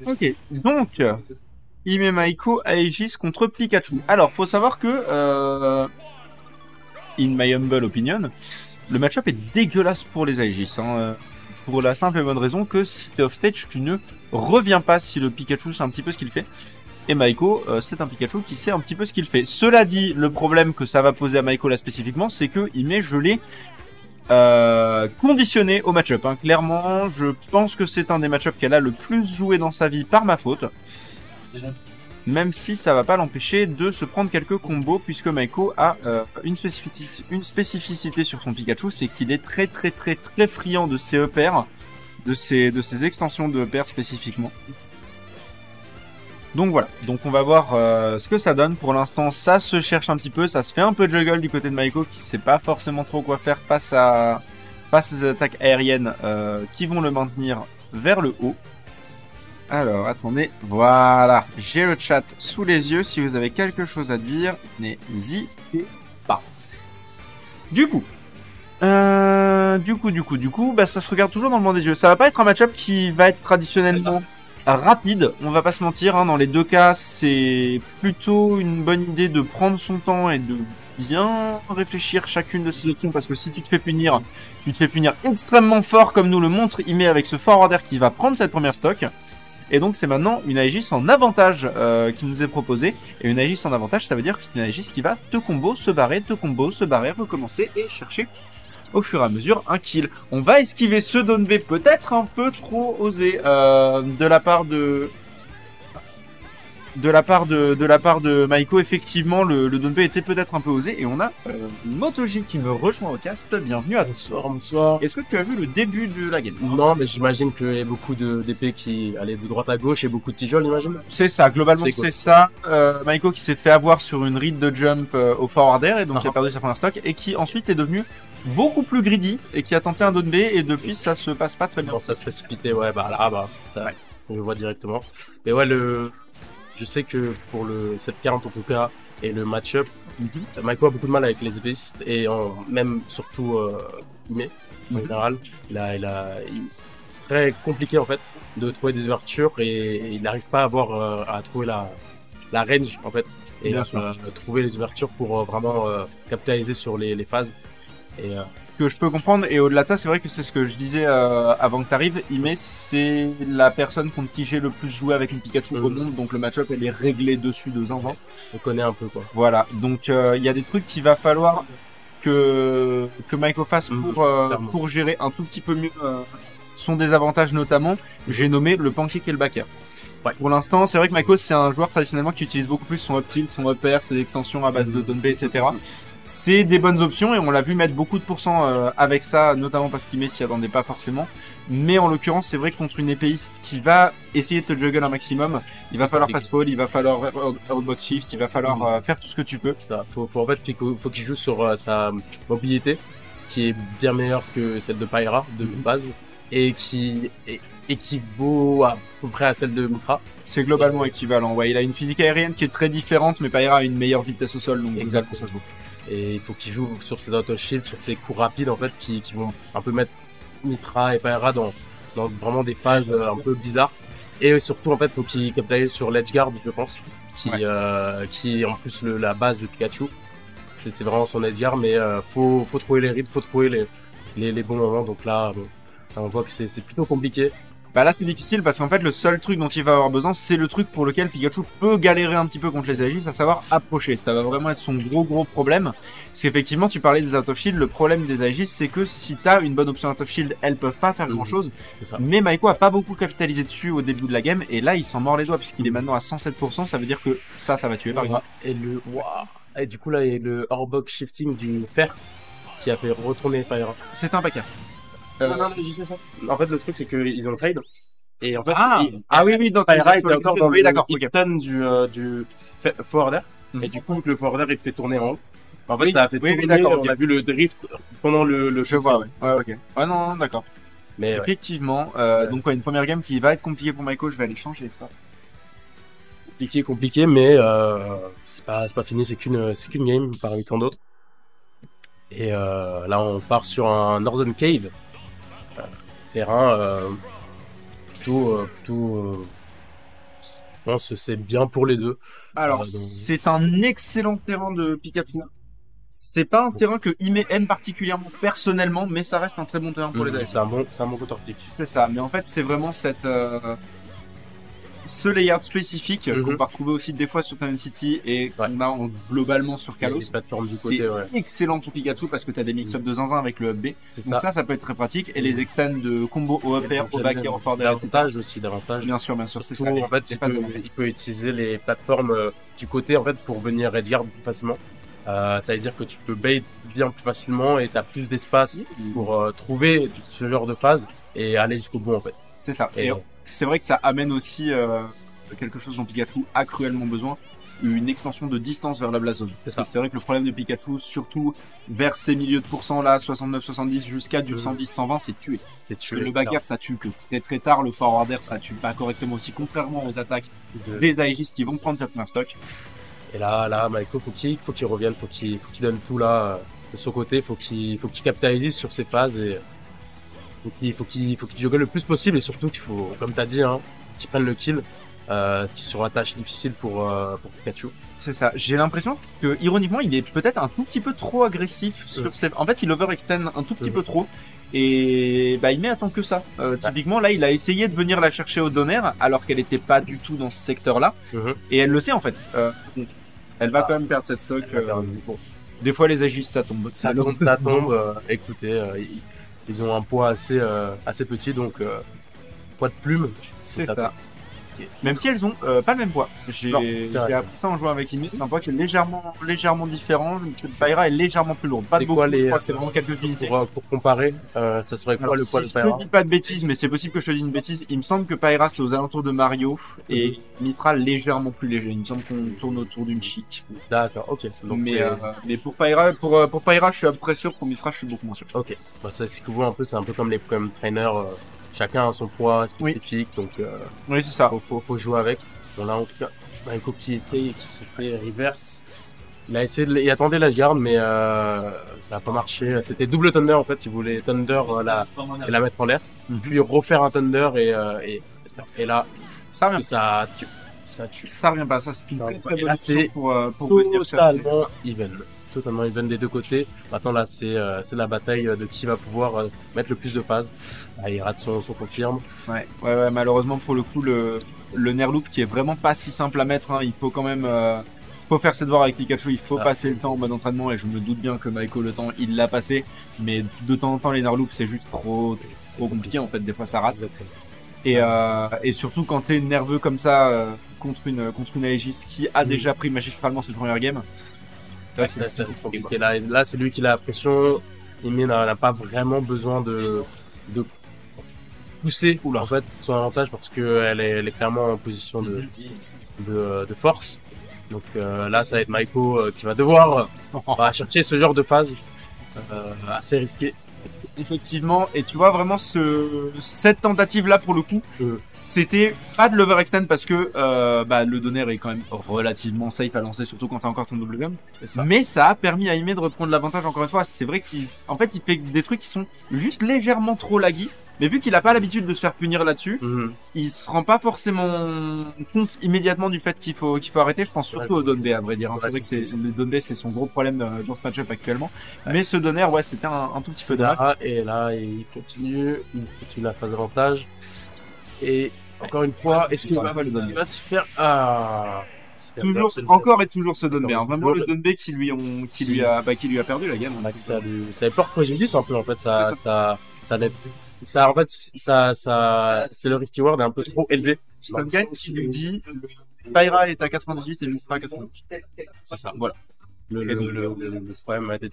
Ok, donc Ime Maiko Aegis contre Pikachu. Alors, faut savoir que, in my humble opinion, le match-up est dégueulasse pour les Aegis. Hein, pour la simple et bonne raison que si t'es off stage, tu ne reviens pas si le Pikachu sait un petit peu ce qu'il fait. Et Maiko, c'est un Pikachu qui sait un petit peu ce qu'il fait. Cela dit, le problème que ça va poser à Maiko là spécifiquement, c'est que Ime, je l'ai conditionné au match-up. Hein. Clairement, je pense que c'est un des match-up qu'elle a le plus joué dans sa vie par ma faute. Même si ça va pas l'empêcher de se prendre quelques combos, puisque Maiko a une spécificité sur son Pikachu, c'est qu'il est très friand de ses EPR, de ses extensions de EPR spécifiquement. Donc voilà, donc on va voir ce que ça donne. Pour l'instant, ça se cherche un petit peu, ça se fait un peu de juggle du côté de Maiko qui sait pas forcément trop quoi faire face à ces attaques aériennes qui vont le maintenir vers le haut. Alors, attendez, voilà, j'ai le chat sous les yeux, si vous avez quelque chose à dire, n'hésitez pas. Du coup, bah ça se regarde toujours dans le blanc des yeux. Ça va pas être un match-up qui va être traditionnellement rapide, on va pas se mentir, hein, dans les deux cas, c'est plutôt une bonne idée de prendre son temps et de bien réfléchir chacune de ces options, parce que si tu te fais punir, extrêmement fort, comme nous le montre Ime avec ce forwarder qui va prendre cette première stock. Et donc c'est maintenant une Aegis en avantage qui nous est proposée. Et une Aegis en avantage, ça veut dire que c'est une Aegis qui va te combo, se barrer, recommencer et chercher au fur et à mesure un kill. On va esquiver ce down B peut-être un peu trop osé de la part de Maiko. Effectivement, le down B était peut-être un peu osé. Et on a Motoji qui me rejoint au cast. Bienvenue à toi. Bonsoir. Est-ce que tu as vu le début de la game? Non, mais j'imagine qu'il y a beaucoup d'épées qui allaient de droite à gauche et beaucoup de tijoles, j'imagine. C'est ça, globalement c'est ça. Maiko qui s'est fait avoir sur une read de jump au forwarder et donc qui a perdu sa première stock et qui ensuite est devenu beaucoup plus greedy et qui a tenté un down B et depuis ça se passe pas très bien. Dans sa spécificité, ouais, bah là, ça, ouais. Je vois directement. Mais ouais, je sais que pour le 7-40 en tout cas, et le match-up, Maiko a beaucoup de mal avec les épéistes, et même surtout Ime, en général. C'est très compliqué en fait de trouver des ouvertures, et il n'arrive pas à trouver la range en fait, et trouver les ouvertures pour vraiment capitaliser sur les phases. Et, que je peux comprendre, et au-delà de ça, c'est vrai que c'est ce que je disais avant que tu arrives. Ime, c'est la personne contre qui j'ai le plus joué avec une Pikachu au monde, donc le match-up elle est réglée dessus de zinzin. On connaît un peu quoi. Voilà, donc il y a des trucs qu'il va falloir que Maiko fasse pour gérer un tout petit peu mieux son désavantage, notamment. J'ai nommé le pancake et le backer. Ouais. Pour l'instant, c'est vrai que Maiko c'est un joueur traditionnellement qui utilise beaucoup plus son up tilt, son up air, ses extensions à base de down B, etc. C'est des bonnes options et on l'a vu mettre beaucoup de pourcents avec ça, notamment parce qu'Ime s'y attendait pas forcément. Mais en l'occurrence, c'est vrai que contre une épéiste qui va essayer de te juggle un maximum, il va falloir fast fall, il va falloir outbox shift, il va falloir faire tout ce que tu peux. Ça, faut qu'il joue sur sa mobilité, qui est bien meilleure que celle de Pyra de base, et qui équivaut à peu près à celle de Mitra. C'est globalement équivalent, ouais. Il a une physique aérienne qui est très différente, mais Pyra a une meilleure vitesse au sol, donc exactement ça se vaut. Et il faut qu'il joue sur ses auto shield, sur ses coups rapides en fait, qui vont un peu mettre Mitra et Pyra dans vraiment des phases un peu bizarres. Et surtout en fait, faut qu'il capitalise sur l'edge guard, je pense, qui est en plus la base de Pikachu. C'est vraiment son edge guard, mais faut trouver les reads, faut trouver les bons moments. Donc là, on voit que c'est plutôt compliqué. Bah là c'est difficile parce qu'en fait le seul truc dont il va avoir besoin c'est le truc pour lequel Pikachu peut galérer un petit peu contre les Aegis, à savoir approcher. Ça va vraiment être son gros problème. Parce qu'effectivement tu parlais des out of shield, le problème des Aegis c'est que si t'as une bonne option out of shield, elles peuvent pas faire grand chose. Mais Maiko a pas beaucoup capitalisé dessus au début de la game et là il s'en mord les doigts puisqu'il est maintenant à 107%, ça veut dire que ça va tuer par exemple. Et du coup là il y a le Orbox shifting du fer qui a fait retourner Pyra. C'est un paquet. Non, je sais ça. En fait, le truc, c'est qu'ils ont le trade. Et en fait, oui, donc Pyra était encore dans le hitstun du forwarder. Et du coup, le forwarder, il te fait tourner en haut. En fait, ça a fait tourner, on a vu le drift pendant le Je vois, ouais, ok. Ouais, non, d'accord. Mais effectivement, donc une première game qui va être compliquée pour Maiko, je vais aller changer ça. compliqué, mais c'est pas fini, c'est qu'une game parmi tant d'autres. Et là, on part sur un Northern Cave, terrain plutôt, je pense que c'est bien pour les deux. Alors, donc- c'est un excellent terrain de Pikachu. C'est pas un terrain que Ime aime particulièrement personnellement, mais ça reste un très bon terrain pour les AFC. C'est un bon counter-pick. C'est ça, mais en fait, c'est vraiment ce layout spécifique qu'on va retrouver aussi des fois sur Town City et qu'on a globalement sur Kalos. Les plateformes du C'est côté, ouais. excellent pour Pikachu parce que tu as des mix-up de zinzin avec le up B. C'est Donc ça peut être très pratique. Et les extends de combo au up air, au back air, au forward air, etc. Davantage. Bien sûr, c'est ça. En fait, il peut utiliser les plateformes du côté en fait pour venir redguard plus facilement. Ça veut dire que tu peux bait bien plus facilement et tu as plus d'espace pour trouver ce genre de phase et aller jusqu'au bout en fait. C'est ça. Et c'est vrai que ça amène aussi quelque chose dont Pikachu a cruellement besoin, une extension de distance vers la Blast Zone. C'est ça. C'est vrai que le problème de Pikachu, surtout vers ces milieux de pourcents là, 69-70 jusqu'à du 110-120, c'est tuer. C'est tuer. Le back air, ça tue que très très tard, le forward air, ça tue pas correctement aussi, contrairement aux attaques des Aegis qui vont prendre cette première stock. Et là, Maiko, faut qu'il revienne, faut qu'il donne tout là de son côté, faut qu'il capitalise sur ses phases et faut qu'il juggle le plus possible et surtout qu'il faut, comme t'as dit, hein, qu'il prenne le kill, ce qui sera tâche difficile pour Pikachu. C'est ça. J'ai l'impression que, ironiquement, il est peut-être un tout petit peu trop agressif sur ses... En fait, il overextend un tout petit peu trop. Et bah, il met à temps que ça. Typiquement, là, il a essayé de venir la chercher au donner, alors qu'elle était pas du tout dans ce secteur-là. Et elle le sait, en fait. Elle va quand même perdre cette stock. Bon. Des fois, les Aegis, ça tombe. Ça tombe. Écoutez, ils ont un poids assez petit, donc poids de plume. C'est ça. Même si elles ont pas le même poids. J'ai appris ça en jouant avec Ime, c'est un poids qui est légèrement différent. Pyra est légèrement plus lourde. Pas de beaucoup, je crois que c'est vraiment quelques unités. Pour comparer, ça serait quoi le poids de Pyra? Je dis pas de bêtises, mais c'est possible que je te dise une bêtise. Il me semble que Pyra c'est aux alentours de Mario et Mythra légèrement plus léger. Il me semble qu'on tourne autour d'une chic. D'accord, ok. Donc mais pour Pyra, je suis à peu près sûr. Pour Mythra, je suis beaucoup moins sûr. Ok. Bah, ça, c'est cool un peu. C'est un peu comme les trainers. Chacun a son poids spécifique, donc oui, c'est ça. Faut jouer avec. Bon là en tout cas, Maiko qui essaye et qui se fait reverse. Il a essayé il attendait la garde, mais ça a pas marché. C'était double Thunder en fait. Il voulait Thunder la mettre en l'air, puis refaire un Thunder et là ça revient. Ça tue. Ça revient pas. Ça c'est une très bonne option pour venir chercher. Totalement even des deux côtés. Maintenant là c'est la bataille de qui va pouvoir mettre le plus de phases. Il rate son confirme. Ouais, malheureusement pour le coup le Nerloop qui est vraiment pas si simple à mettre, hein. Il faut quand même faut faire ses devoirs avec Pikachu, il faut passer le temps en mode entraînement et je me doute bien que Maiko le temps il l'a passé, mais de temps en temps les Nerloop c'est juste trop compliqué en fait, des fois ça rate. Et surtout quand t'es nerveux comme ça contre une Aegis qui a déjà pris magistralement ses premières games. C'est compliqué. Là, c'est lui qui a la pression. Ime n'a pas vraiment besoin de pousser en fait son avantage parce qu'elle est clairement en position de force. Donc là, ça va être Maiko qui va devoir chercher ce genre de phase assez risqué. Effectivement, et tu vois vraiment cette tentative là pour le coup, c'était pas de l'overextend parce que le donner est quand même relativement safe à lancer, surtout quand t'as encore ton double gun. Mais ça a permis à Ime de reprendre l'avantage encore une fois. C'est vrai qu'il fait des trucs qui sont juste légèrement trop laggy. Mais vu qu'il a pas l'habitude de se faire punir là-dessus, il se rend pas forcément compte immédiatement du fait qu'il faut arrêter. Je pense surtout au Donbei à vrai dire. C'est vrai que le Donbei c'est son gros problème dans ce match-up actuellement. Mais ce donner, c'était un tout petit peu dommage. Et là, il continue la phase d'avantage. Et encore une fois, est-ce qu'il va se faire toujours ce Donbei. Vraiment le Donbei qui lui a perdu la game. Ça porte préjudice un peu en fait. Ça, en fait, c'est le risk reward est un peu trop élevé. Stungan qui nous dit, Pyra est à 98 et Mythra à 92. C'est ça, voilà. Le problème a été